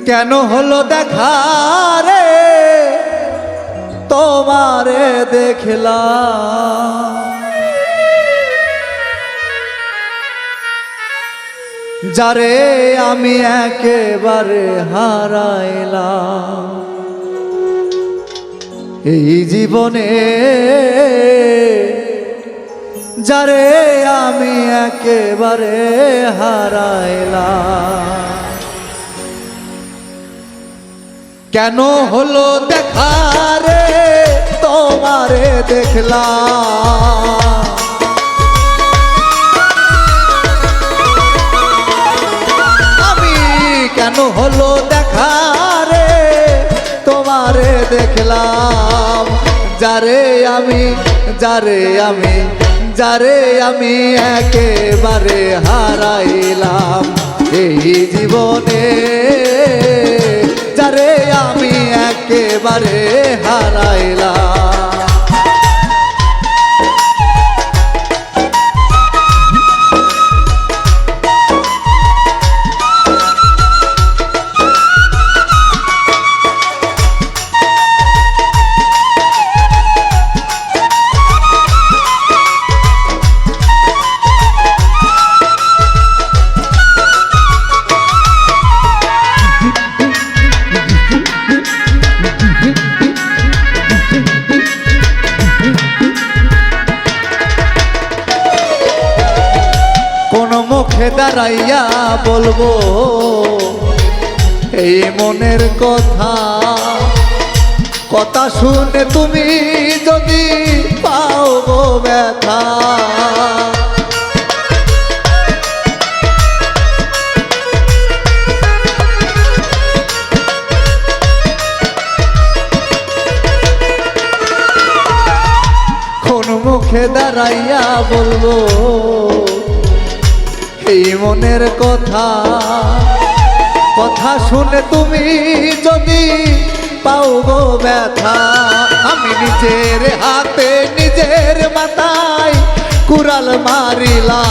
কেন হলো দেখা রে তোমারে দেখলাম, যারে আমি একেবারে হারাইলাম এই জীবনে, যারে আমি একেবারে হারাইলাম। কেন হলো দেখা রে তোমারে দেখলাম, আমি কেন হলো দেখা রে তোমারে দেখলাম, যারে আমি একেবারে হারাইলাম এই জীবনে, যারে আমি একেবারে হারাইলাম। কোন মুখে দাঁড়াইয়া বলবো এই মনের কথা, কথা শুনে তুমি যদি পাও গো ব্যথা। কোন মুখে দাঁড়াইয়া বলবো এই মনের কথা, কথা শুনে তুমি যদি পাও গো ব্যথা। আমি নিজের হাতে নিজের মাথায় কুড়াল মারিলাম,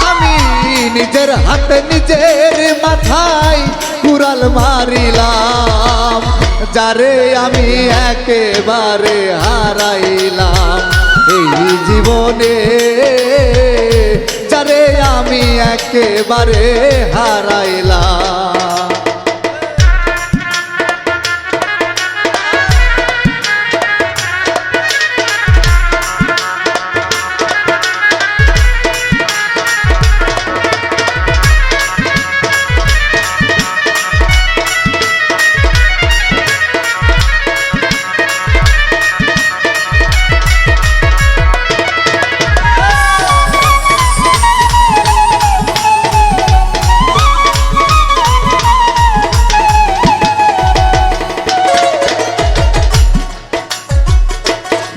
আমি নিজের হাতে নিজের মাথায় কুড়াল মারিলাম, যারে আমি একেবারে হারাইলাম এই জীবনে, যারে আমি একেবারে হারাইলাম।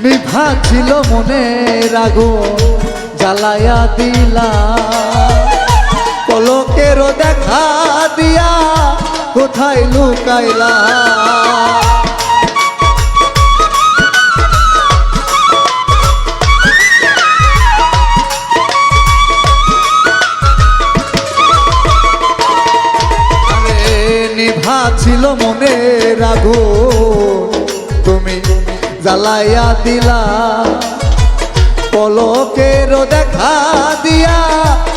নিভা ছিল মনের আগুন জ্বালায়া দিলা, পলকেরও দেখা দিয়া কোথায় লুকাইলা। নিভা ছিল মনের আগুন তুমি জ্বালাইয়া দিলা, পলকেরও দেখা দিয়া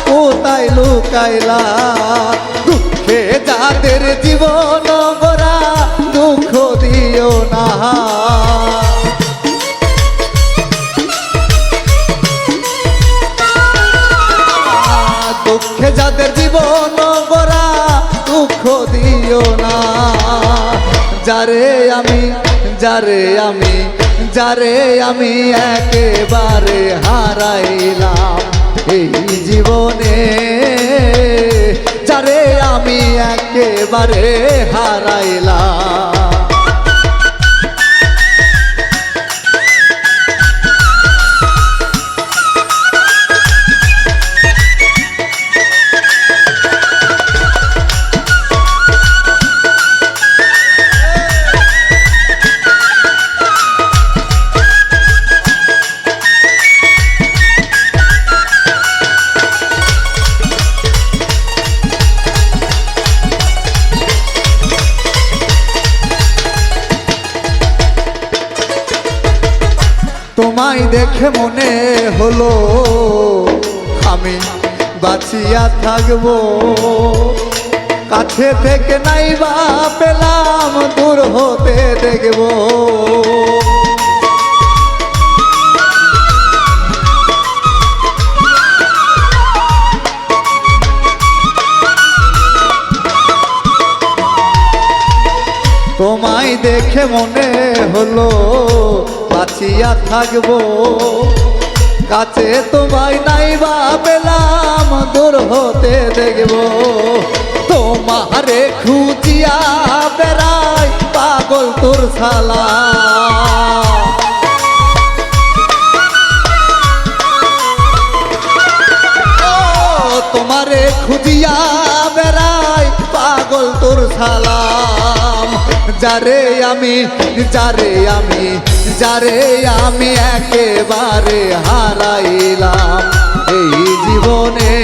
কোথায় লুকাইলা। দুঃখে যাদের জীবন গড়া দুঃখ দিও না, দুঃখে যাদের জীবন গড়া দুঃখ দিও না, যারে আমি একেবারে হারাইলাম এই জীবনে, যারে আমি একেবারে হারাইলাম। দেখে মনে হলো আমি বাঁচিয়া থাকবো, কাছে থেকে নাই বা পেলাম দূর হতে দেখবো। তোমায় দেখে মনে হলো বাঁচিয়া থাকবো, কাছে তোমায় নাই বা পেলাম দূর হতে দেখবো। তোমারে খুঁজিয়া বেড়াই পাগল তোর শালা, তোমারে খুঁজিয়া বেড়াই পাগল তোর সালাম। যারে আমি যারে আমি যারে আমি একেবারে হারাইলাম এই জীবনে,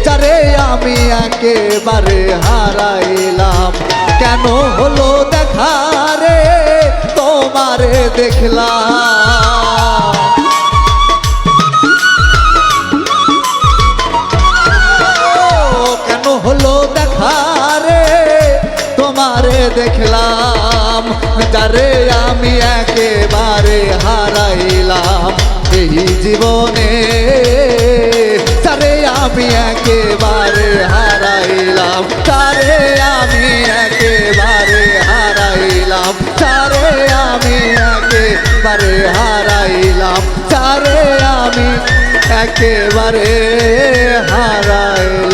যারে আমি একেবারে হারাইলাম। কেন হলো দেখা রে তোমারে দেখলাম, কেন হলো দেখা রে তোমারে দেখলাম। যারে আমি একেবারে হারাইলাম এই জীবনে, যারে আমি একেবারে হারাইলাম, যারে আমি একেবারে হারাইলাম, যারে আমি একেবারে হারাইলাম, যারে আমি একেবারে হারাইলাম।